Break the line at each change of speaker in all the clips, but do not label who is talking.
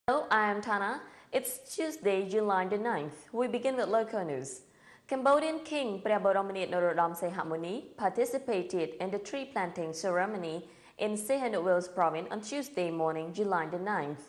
Hello, I am Tana. It's Tuesday, July the 9th. We begin with local news. Cambodian King Prabowo Norodom Sihamoni participated in the tree planting ceremony in Sihanoukville province on Tuesday morning, July the 9th.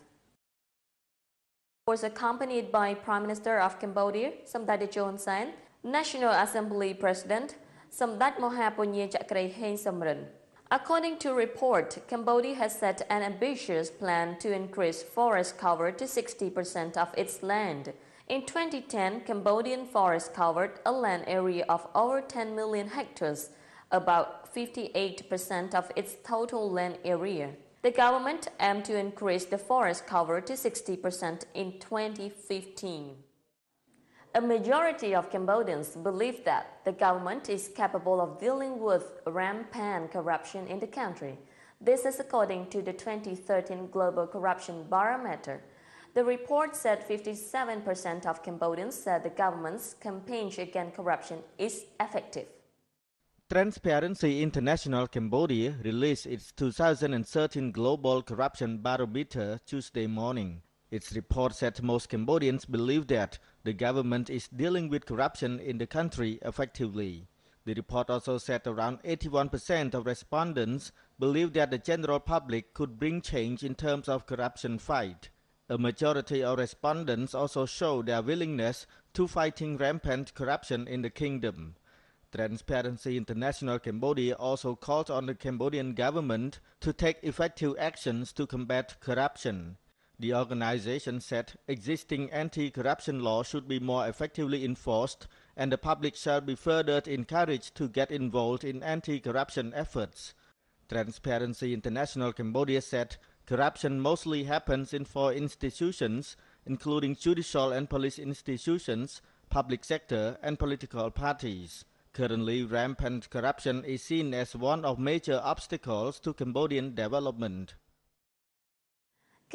He was accompanied by Prime Minister of Cambodia, Samdech Chon San, National Assembly President, Samdech Mahapunye Chakray Heng Samrin. According to report, Cambodia has set an ambitious plan to increase forest cover to 60% of its land. In 2010, Cambodian forest covered a land area of over 10 million hectares, about 58% of its total land area. The government aimed to increase the forest cover to 60% in 2015. A majority of Cambodians believe that the government is capable of dealing with rampant corruption in the country. This is according to the 2013 Global Corruption Barometer. The report said 57% of Cambodians said the government's campaign against corruption is effective.
Transparency International Cambodia released its 2013 Global Corruption Barometer Tuesday morning. Its report said most Cambodians believe that the government is dealing with corruption in the country effectively. The report also said around 81% of respondents believe that the general public could bring change in terms of corruption fight. A majority of respondents also show their willingness to fighting rampant corruption in the kingdom. Transparency International Cambodia also called on the Cambodian government to take effective actions to combat corruption. The organization said existing anti-corruption laws should be more effectively enforced and the public shall be further encouraged to get involved in anti-corruption efforts. Transparency International Cambodia said corruption mostly happens in four institutions, including judicial and police institutions, public sector, and political parties. Currently, rampant corruption is seen as one of major obstacles to Cambodian development.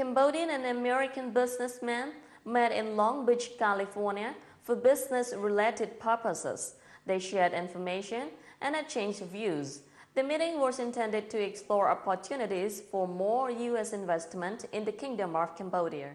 Cambodian and American businessmen met in Long Beach, California for business-related purposes. They shared information and exchanged views. The meeting was intended to explore opportunities for more U.S. investment in the Kingdom of Cambodia.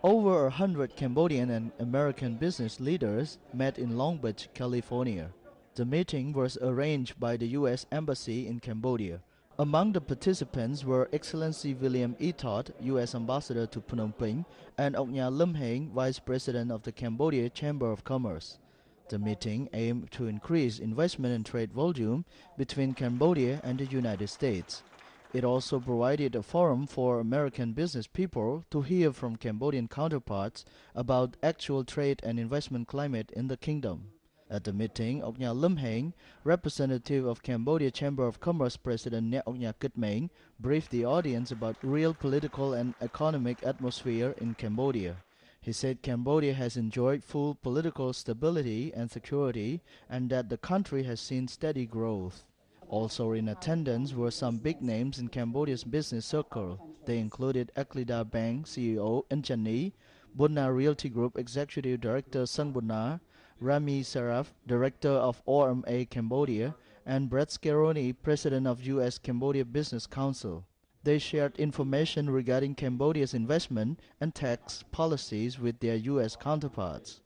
Over 100 Cambodian and American business leaders met in Long Beach, California. The meeting was arranged by the U.S. Embassy in Cambodia. Among the participants were Excellency William E. Todd, U.S. Ambassador to Phnom Penh, and Oknya Lim Heng, Vice President of the Cambodia Chamber of Commerce. The meeting aimed to increase investment and trade volume between Cambodia and the United States. It also provided a forum for American business people to hear from Cambodian counterparts about actual trade and investment climate in the kingdom. At the meeting, Oknya Lim Heng, representative of Cambodia Chamber of Commerce President Nek Oknya Kitmain, briefed the audience about real political and economic atmosphere in Cambodia. He said Cambodia has enjoyed full political stability and security and that the country has seen steady growth. Also in attendance were some big names in Cambodia's business circle. They included Eklida Bank CEO N'Chani, Bunna Realty Group Executive Director Sung Bunna, Rami Saraf, Director of OMA Cambodia, and Brett Scaroni, President of U.S. Cambodia Business Council. They shared information regarding Cambodia's investment and tax policies with their U.S. counterparts.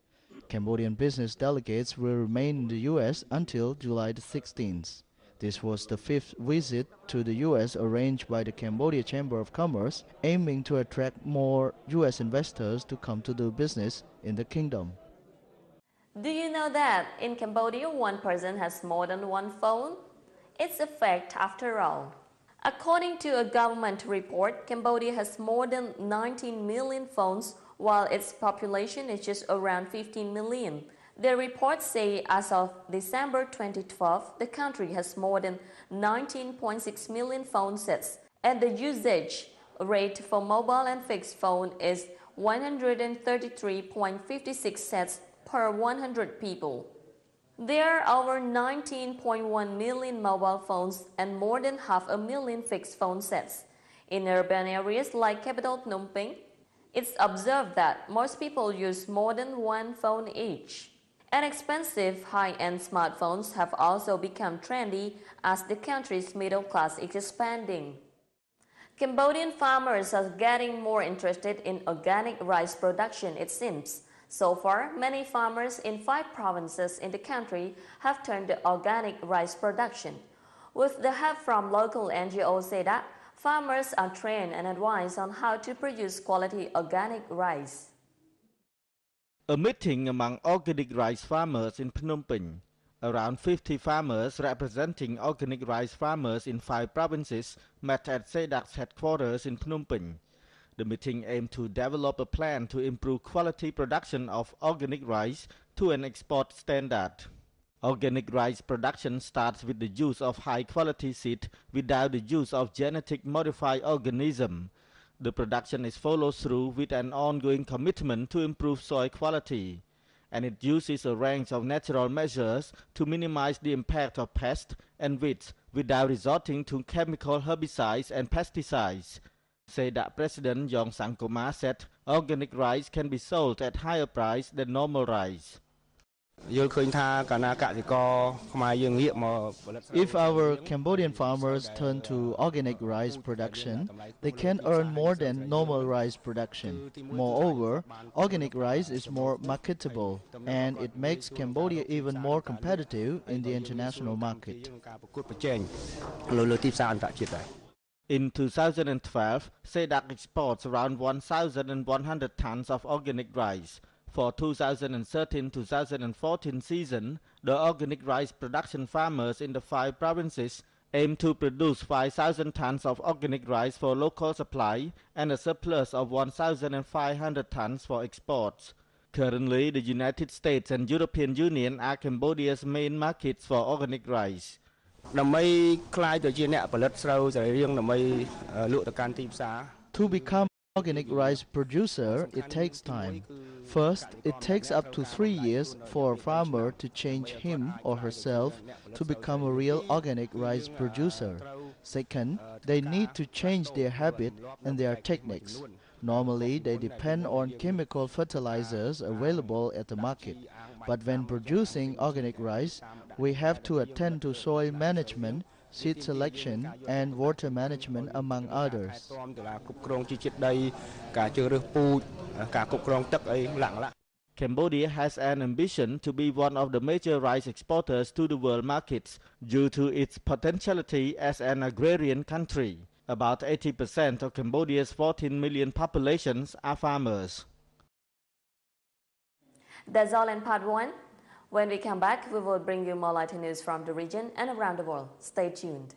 Cambodian business delegates will remain in the U.S. until July the 16th. This was the fifth visit to the U.S. arranged by the Cambodia Chamber of Commerce, aiming to attract more U.S. investors to come to do business in the kingdom.
Do you know that in Cambodia one person has more than one phone? It's a fact after all. According to a government report, Cambodia has more than 19 million phones while its population is just around 15 million. The report says as of December 2012, the country has more than 19.6 million phone sets and the usage rate for mobile and fixed phone is 133.56 sets per 100 people. There are over 19.1 million mobile phones and more than 500,000 fixed phone sets. In urban areas like capital Phnom Penh, it's observed that most people use more than one phone each. And expensive high-end smartphones have also become trendy as the country's middle class is expanding. Cambodian farmers are getting more interested in organic rice production, it seems. So far, many farmers in 5 provinces in the country have turned to organic rice production. With the help from local NGO SEDA, farmers are trained and advised on how to produce quality organic rice.
A meeting among organic rice farmers in Phnom Penh. Around 50 farmers representing organic rice farmers in 5 provinces met at SEDA's headquarters in Phnom Penh. The meeting aimed to develop a plan to improve quality production of organic rice to an export standard. Organic rice production starts with the use of high-quality seed without the use of genetic modified organisms. The production is followed through with an ongoing commitment to improve soil quality, and it uses a range of natural measures to minimize the impact of pests and weeds without resorting to chemical herbicides and pesticides. SEDA President Yong Sangkoma said organic rice can be sold at higher price than normal rice.
If our Cambodian farmers turn to organic rice production, they can earn more than normal rice production. Moreover, organic rice is more marketable, and it makes Cambodia even more competitive in the international market.
In 2012, SEDAC exports around 1,100 tons of organic rice. For 2013-2014 season, the organic rice production farmers in the 5 provinces aim to produce 5,000 tons of organic rice for local supply and a surplus of 1,500 tons for exports. Currently, the United States and European Union are Cambodia's main markets for organic rice.
To become organic rice producer, it takes time. First, it takes up to 3 years for a farmer to change him or herself to become a real organic rice producer. Second, they need to change their habit and their techniques. Normally, they depend on chemical fertilizers available at the market. But when producing organic rice, we have to attend to soil management, seed selection, and water management, among others.
Cambodia has an ambition to be one of the major rice exporters to the world markets due to its potentiality as an agrarian country. About 80% of Cambodia's 14 million populations are farmers.
That's all in part 1. When we come back, we will bring you more lighter news from the region and around the world. Stay tuned.